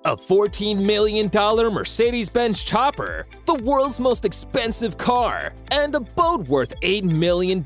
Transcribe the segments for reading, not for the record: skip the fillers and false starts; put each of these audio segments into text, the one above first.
A $14 million Mercedes-Benz Chopper, the world's most expensive car, and a boat worth $8 million.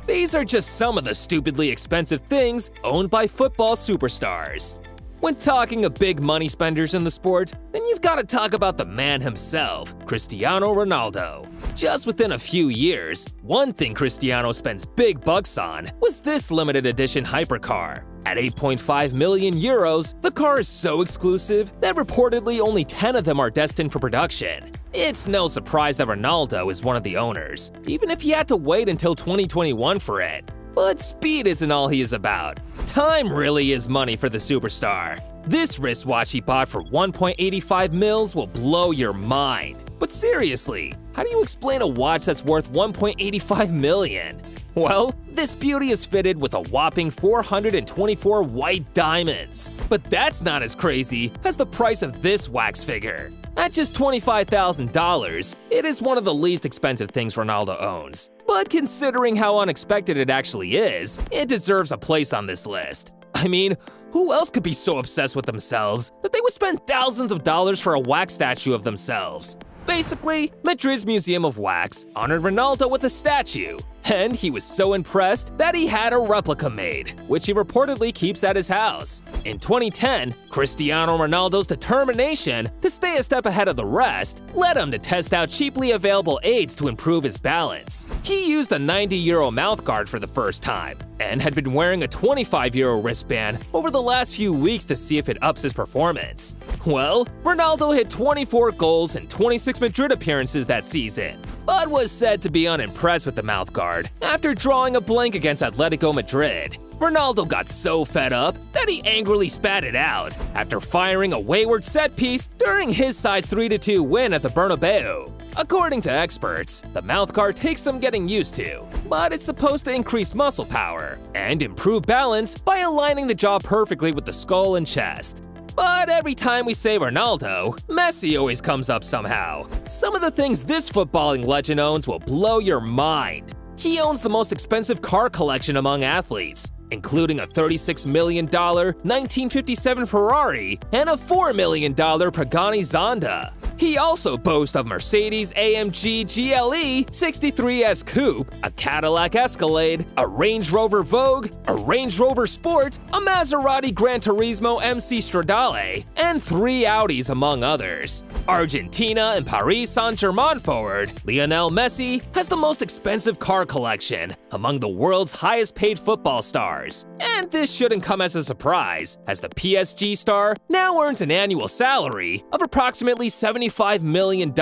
These are just some of the stupidly expensive things owned by football superstars. When talking of big money spenders in the sport, then you've got to talk about the man himself, Cristiano Ronaldo. Just within a few years, one thing Cristiano spends big bucks on was this limited edition hypercar. At 8.5 million euros, the car is so exclusive that reportedly only 10 of them are destined for production. It's no surprise that Ronaldo is one of the owners, even if he had to wait until 2021 for it. But speed isn't all he is about. Time really is money for the superstar. This wristwatch he bought for 1.85 mils will blow your mind. But seriously, how do you explain a watch that's worth 1.85 million? Well, this beauty is fitted with a whopping 424 white diamonds. But that's not as crazy as the price of this wax figure. At just $25,000, it is one of the least expensive things Ronaldo owns. But considering how unexpected it actually is, it deserves a place on this list. I mean, who else could be so obsessed with themselves that they would spend thousands of dollars for a wax statue of themselves? Basically, Madrid's Museum of Wax honored Ronaldo with a statue, and he was so impressed that he had a replica made, which he reportedly keeps at his house. In 2010, Cristiano Ronaldo's determination to stay a step ahead of the rest led him to test out cheaply available aids to improve his balance. He used a 90-euro mouthguard for the first time, and had been wearing a 25-euro wristband over the last few weeks to see if it ups his performance. Well, Ronaldo hit 24 goals in 26 Madrid appearances that season, but was said to be unimpressed with the mouthguard after drawing a blank against Atletico Madrid. Ronaldo got so fed up that he angrily spat it out after firing a wayward set piece during his side's 3-2 win at the Bernabeu. According to experts, the mouthguard takes some getting used to, but it's supposed to increase muscle power and improve balance by aligning the jaw perfectly with the skull and chest. But every time we say Ronaldo, Messi always comes up somehow. Some of the things this footballing legend owns will blow your mind. He owns the most expensive car collection among athletes, including a $36 million 1957 Ferrari and a $4 million Pagani Zonda. He also boasts of Mercedes AMG GLE 63S Coupe, a Cadillac Escalade, a Range Rover Vogue, a Range Rover Sport, a Maserati Gran Turismo MC Stradale, and 3 Audis among others. Argentina and Paris Saint-Germain forward Lionel Messi has the most expensive car collection among the world's highest-paid football stars. And this shouldn't come as a surprise, as the PSG star now earns an annual salary of approximately $75 million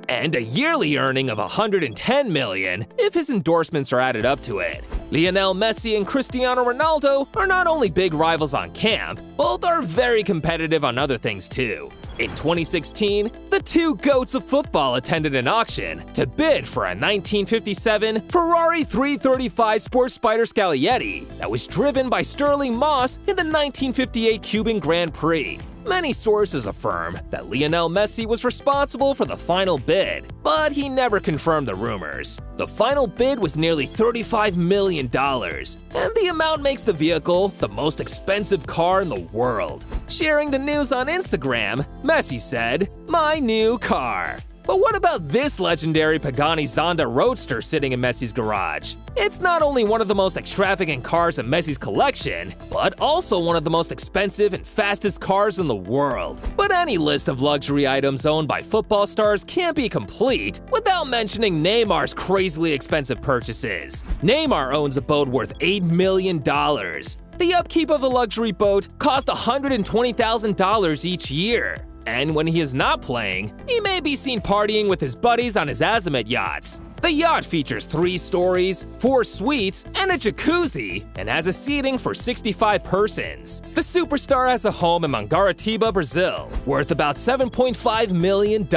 and a yearly earning of $110 million if his endorsements are added up to it. Lionel Messi and Cristiano Ronaldo are not only big rivals on camp, both are very competitive on other things too. In 2016, the two GOATs of football attended an auction to bid for a 1957 Ferrari 335 Sport Spider Scaglietti that was driven by Sterling Moss in the 1958 Cuban Grand Prix. Many sources affirm that Lionel Messi was responsible for the final bid, but he never confirmed the rumors. The final bid was nearly $35 million, and the amount makes the vehicle the most expensive car in the world. Sharing the news on Instagram, Messi said, "My new car." But what about this legendary Pagani Zonda Roadster sitting in Messi's garage? It's not only one of the most extravagant cars in Messi's collection, but also one of the most expensive and fastest cars in the world. But any list of luxury items owned by football stars can't be complete without mentioning Neymar's crazily expensive purchases. Neymar owns a boat worth $8 million. The upkeep of the luxury boat cost $120,000 each year. And when he is not playing, he may be seen partying with his buddies on his Azimuth yachts. The yacht features 3 stories, 4 suites, and a jacuzzi, and has a seating for 65 persons. The superstar has a home in Mangaratiba, Brazil, worth about $7.5 million.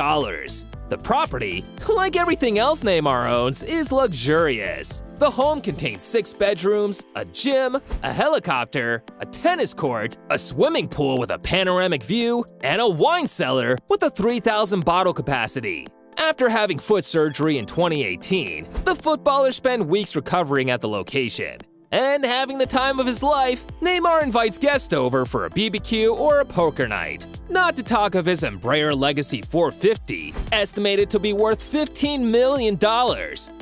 The property, like everything else Neymar owns, is luxurious. The home contains 6 bedrooms, a gym, a helicopter, a tennis court, a swimming pool with a panoramic view, and a wine cellar with a 3,000 bottle capacity. After having foot surgery in 2018, the footballer spent weeks recovering at the location. And having the time of his life, Neymar invites guests over for a BBQ or a poker night. Not to talk of his Embraer Legacy 450, estimated to be worth $15 million.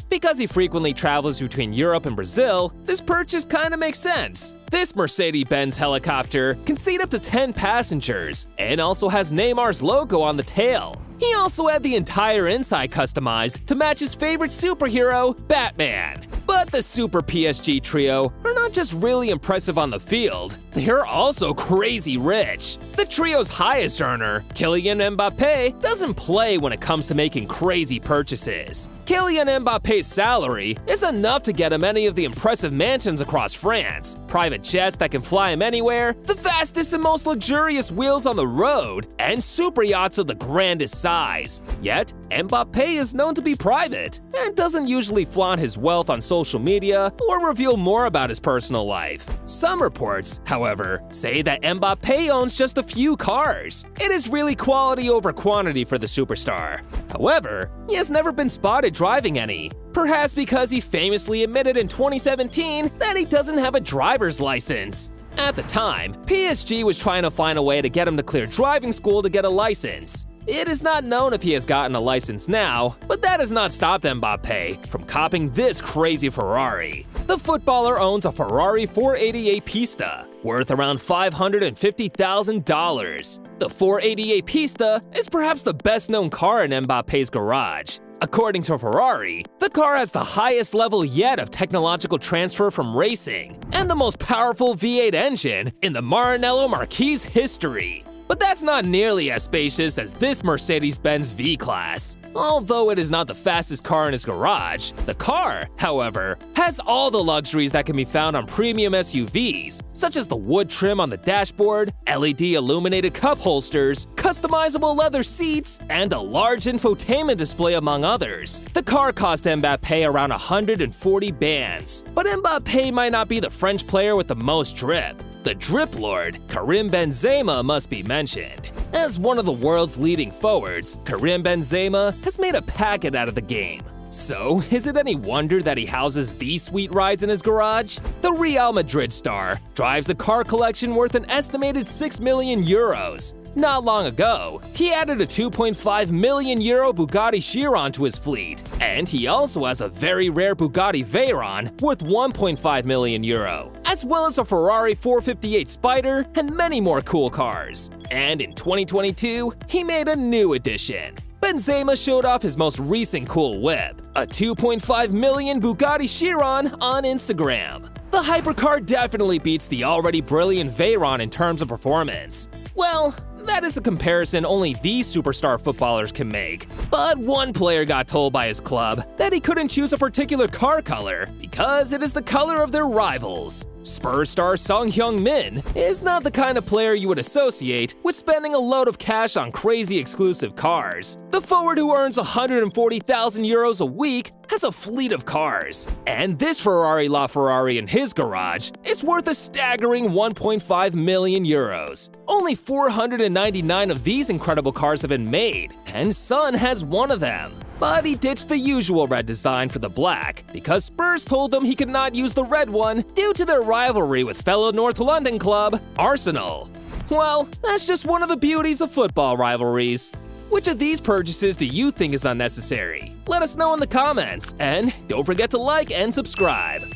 Because he frequently travels between Europe and Brazil, this purchase kinda makes sense. This Mercedes-Benz helicopter can seat up to 10 passengers and also has Neymar's logo on the tail. He also had the entire inside customized to match his favorite superhero, Batman. But the Super PSG trio are not just really impressive on the field, they're also crazy rich. The trio's highest earner, Kylian Mbappé, doesn't play when it comes to making crazy purchases. Kylian Mbappé's salary is enough to get him any of the impressive mansions across France, private jets that can fly him anywhere, the fastest and most luxurious wheels on the road, and super yachts of the grandest size. Yet, Mbappé is known to be private and doesn't usually flaunt his wealth on social media or reveal more about his personal life. Some reports, however, say that Mbappé owns just a few cars. It is really quality over quantity for the superstar. However, he has never been spotted driving any. Perhaps because he famously admitted in 2017 that he doesn't have a driver's license. At the time, PSG was trying to find a way to get him to clear driving school to get a license. It is not known if he has gotten a license now, but that has not stopped Mbappé from copping this crazy Ferrari. The footballer owns a Ferrari 488 Pista, worth around $550,000. The 488 Pista is perhaps the best-known car in Mbappé's garage. According to Ferrari, the car has the highest level yet of technological transfer from racing, and the most powerful V8 engine in the Maranello Marquis history. But that's not nearly as spacious as this Mercedes-Benz V-Class. Although it is not the fastest car in his garage, the car, however, has all the luxuries that can be found on premium SUVs, such as the wood trim on the dashboard, LED illuminated cup holsters, customizable leather seats, and a large infotainment display among others. The car cost Mbappé around 140 bands, but Mbappé might not be the French player with the most drip. The drip lord, Karim Benzema, must be mentioned. As one of the world's leading forwards, Karim Benzema has made a packet out of the game. So, is it any wonder that he houses these sweet rides in his garage? The Real Madrid star drives a car collection worth an estimated 6 million euros. Not long ago, he added a 2.5 million euro Bugatti Chiron to his fleet, and he also has a very rare Bugatti Veyron worth 1.5 million euro, as well as a Ferrari 458 Spider and many more cool cars. And in 2022, he made a new addition. Benzema showed off his most recent cool whip, a 2.5 million Bugatti Chiron, on Instagram. The hypercar definitely beats the already brilliant Veyron in terms of performance. Well, that is a comparison only these superstar footballers can make. But one player got told by his club that he couldn't choose a particular car color because it is the color of their rivals. Spurs star Son Heung-min is not the kind of player you would associate with spending a load of cash on crazy exclusive cars. The forward who earns 140,000 euros a week has a fleet of cars, and this Ferrari LaFerrari in his garage is worth a staggering 1.5 million euros. Only 499 of these incredible cars have been made, and Son has one of them. But he ditched the usual red design for the black because Spurs told him he could not use the red one due to their rivalry with fellow North London club, Arsenal. Well, that's just one of the beauties of football rivalries. Which of these purchases do you think is unnecessary? Let us know in the comments, and don't forget to like and subscribe.